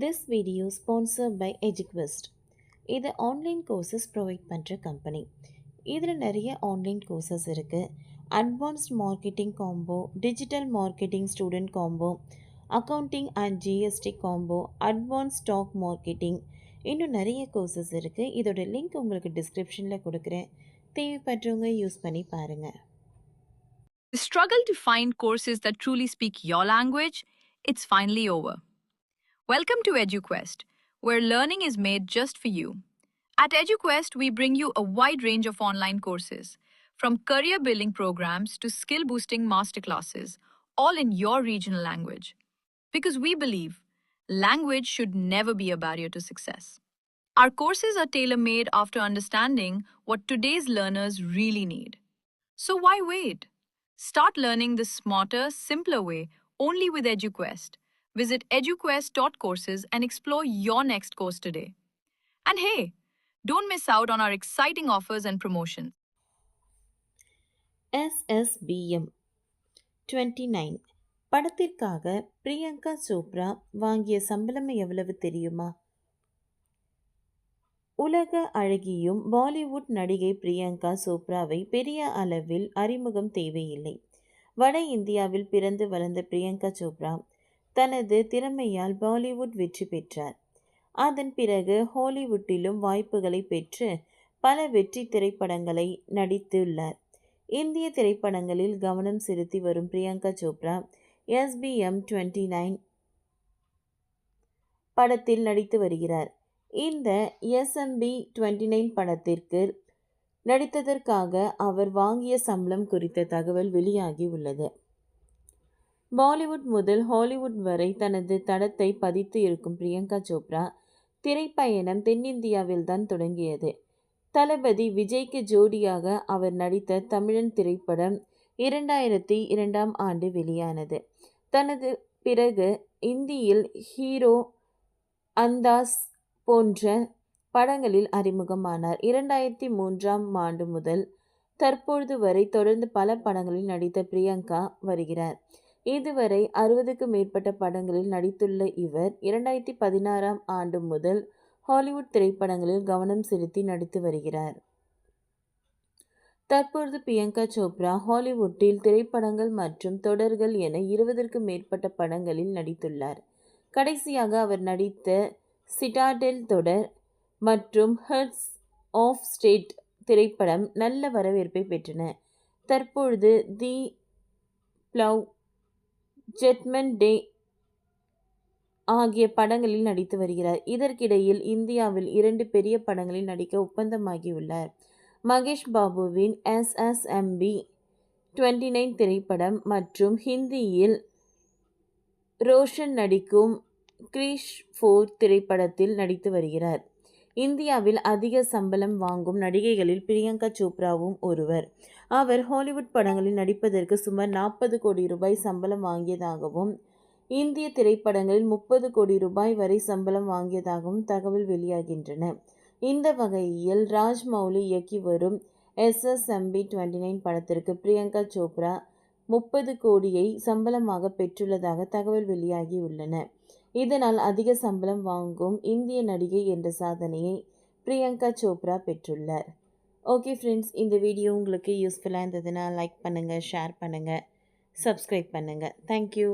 This video sponsored by EduQuest. இது online courses provide பண்ணுற company. இதில் நிறைய ஆன்லைன் கோர்சஸ் இருக்குது. Advanced marketing combo, digital marketing student combo, accounting and GST combo, advance stock marketing, இன்னும் நிறைய courses இருக்குது. இதோட லிங்க் உங்களுக்கு டிஸ்கிரிப்ஷனில் கொடுக்குறேன். தேவைப்படுறவங்க யூஸ் பண்ணி பாருங்கள். The struggle to find courses that truly speak your language, it's finally over. Welcome to EduQuest, where learning is made just for you. At EduQuest, we bring you a wide range of online courses, from career building programs to skill boosting masterclasses, all in your regional language. Because we believe language should never be a barrier to success. Our courses are tailor made after understanding what today's learners really need. So why wait? Start learning the smarter, simpler way only with EduQuest. Visit eduquest.courses and explore your next course today. And hey, don't miss out on our exciting offers and promotions. SSBM 29 படத்திற்காக பிரியங்கா சோப்ரா வாங்கிய சம்பளம் எவ்வளவு தெரியுமா? உலக அழகியும் பாலிவுட் நடிகை பிரியங்கா சோப்ராவை பெரிய அளவில் அறிமுகம் தேவையில்லை. வட இந்தியாவில் பிறந்து வளர்ந்த பிரியங்கா சோப்ரா தனது திறமையால் பாலிவுட் வெற்றி பெற்றார். அதன் பிறகு ஹாலிவுட்டிலும் வாய்ப்புகளை பெற்று பல வெற்றி திரைப்படங்களை நடித்துள்ளார். இந்திய திரைப்படங்களில் கவனம் செலுத்தி வரும் பிரியங்கா சோப்ரா SBM 29 படத்தில் நடித்து வருகிறார். இந்த SMB 29 படத்திற்கு நடித்ததற்காக அவர் வாங்கிய சம்பளம் குறித்த தகவல் வெளியாகி உள்ளது. பாலிவுட் முதல் ஹாலிவுட் வரை தனது தடத்தை பதித்து இருக்கும் பிரியங்கா சோப்ரா திரைப்பயணம் தென்னிந்தியாவில் தான் தொடங்கியது. தளபதி விஜய்க்கு ஜோடியாக அவர் நடித்த தமிழன் திரைப்படம் 2002ஆம் ஆண்டு வெளியானது. தனது பிறகு இந்தியில் ஹீரோ, அந்தாஸ் போன்ற படங்களில் அறிமுகமானார். 2003ஆம் ஆண்டு முதல் தற்பொழுது வரை தொடர்ந்து பல படங்களில் நடித்த பிரியங்கா வருகிறார். இதுவரை 60க்கும் மேற்பட்ட படங்களில் நடித்துள்ள இவர் 2016ஆம் ஆண்டு முதல் ஹாலிவுட் திரைப்படங்களில் கவனம் செலுத்தி நடித்து வருகிறார். தற்பொழுது பிரியங்கா சோப்ரா ஹாலிவுட்டில் திரைப்படங்கள் மற்றும் தொடர்கள் என 20க்கும் மேற்பட்ட படங்களில் நடித்துள்ளார். கடைசியாக அவர் நடித்த சிட்டாடெல் தொடர் மற்றும் ஹெட்ஸ் ஆஃப் ஸ்டேட் திரைப்படம் நல்ல வரவேற்பை பெற்றன. தற்பொழுது தி ப்ளவ், ஜட்மெண்ட் டே ஆகிய படங்களில் நடித்து வருகிறார். இதற்கிடையில் இந்தியாவில் 2 பெரிய படங்களில் நடிக்க ஒப்பந்தமாகியுள்ளார். மகேஷ் பாபுவின் SSMB 29 திரைப்படம் மற்றும் ஹிந்தியில் ரோஷன் நடிக்கும் கிரிஷ் 4 திரைப்படத்தில் நடித்து வருகிறார். இந்தியாவில் அதிக சம்பளம் வாங்கும் நடிகைகளில் பிரியங்கா சோப்ராவும் ஒருவர். அவர் ஹாலிவுட் படங்களில் நடிப்பதற்கு சுமார் 40 கோடி ரூபாய் சம்பளம் வாங்கியதாகவும் இந்திய திரைப்படங்களில் 30 கோடி ரூபாய் வரை சம்பளம் வாங்கியதாகவும் தகவல் வெளியாகின்றன. இந்த வகையில் ராஜ்மௌலி இயக்கி வரும் SSMB 29 படத்திற்கு பிரியங்கா சோப்ரா 30 கோடியை சம்பளமாக பெற்றுள்ளதாக தகவல் வெளியாகியுள்ளன. இதனால் அதிக சம்பளம் வாங்கும் இந்திய நடிகை என்ற சாதனையை பிரியங்கா சோப்ரா பெற்றுள்ளார். ஓகே ஃப்ரெண்ட்ஸ், இந்த வீடியோ உங்களுக்கு யூஸ்ஃபுல்லாக இருந்ததுன்னா லைக் பண்ணுங்கள், ஷேர் பண்ணுங்கள், சப்ஸ்கிரைப் பண்ணுங்கள். தேங்க்யூ.